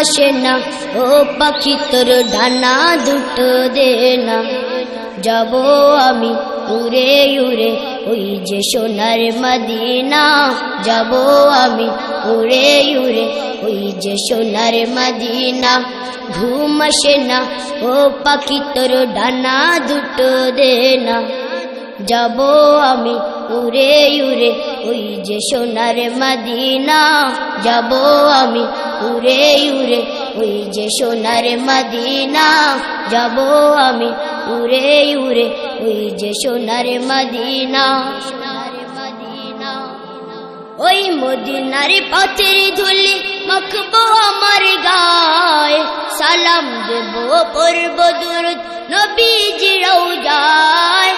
আসে না, ও পাখি তোর ডানা দুটো দে না। যাব আমি উড়ে উড়ে ওই যে সোনার মদিনা, যাব আমি উড়ে উড়ে ওই যে সোনার মদিনা। ঘুম আসে না, ও পাখি তোর ডানা দুটো দে না। যাব আমি উড়ে উড়ে ওই যে সোনার মদিনা, যাব আমি উড়ে উড়ে ওই যে সোনার মদিনা, যাব আমি উড়ে উড়ে ওই যে সোনার মদিনা। ওই মদিনার পথের ধুলি মাখবো আমার গায়ে, সালাম দেব পড়ব দুরূদ নবীজি রওজায়।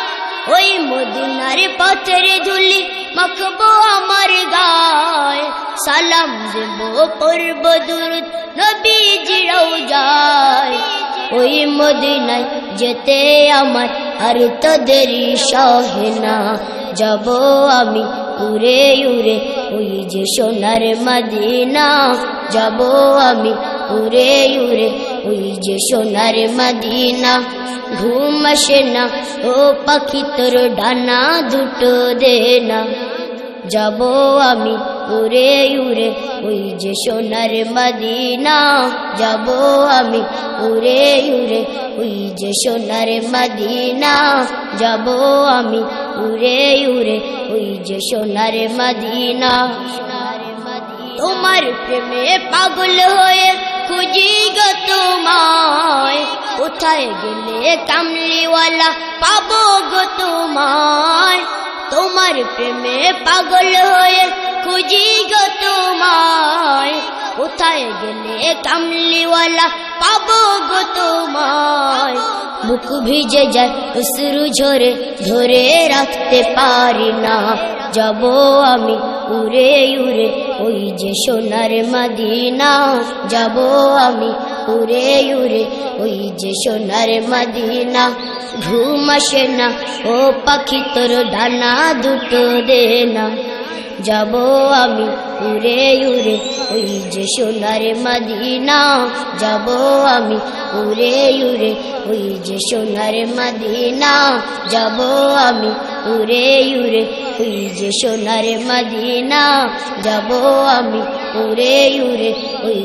ওই মদিনার পথের ধুলি মাখবো আমার গায়ে, সালাম দেব পড়ব দুরূদ নবীজি রওজায়। ওই মদিনায় যেতে আমার আর তো দেরি সহে না, যাব আমি উড়ে উড়ে ওই যে সোনার মদিনা, যাব আমি উড়ে উড়ে ওই যে সোনার মদিনা। ঘুম আসে না, ও পাখি তোর ডানা দুটো দে না। যাব আমি উড়ে উড়ে ওই যে সোনার মদিনা, যাব আমি উড়ে উড়ে ওই যে সোনার মদিনা, যাব আমি উড়ে উড়ে ওই যে সোনার মদিনা। তোমার প্রেমে পাগল হয়ে খুঁজি গো তোমায়, কোথায় গেলে কামলিওয়ালা পাবো গো তোমায়। তোমার প্রেমে পাগল হয়ে খুঁজি গো তোমায়, কোথায় গেলে কামলিওয়ালা পাবো গো তোমায়। বুক ভিজে যায় অশ্রু ঝরে, ধরে রাখতে পারি না, যাব আমি উড়ে উড়ে ওই যে সোনার মদিনা, যাব আমি উড়ে উড়ে ওই যে সোনার মদিনা। ঘুম আসে না, ও পাখি তোর ডানা দুটো দে না। যাব আমি উড়ে উড়ে ওই যে সোনার মদিনা, যাব আমি উড়ে উড়ে ওই যে সোনার মদিনা, যাব আমি উড়ে উড়ে ওই যে সোনার মদিনা, যাব আমি উড়ে উড়ে ওই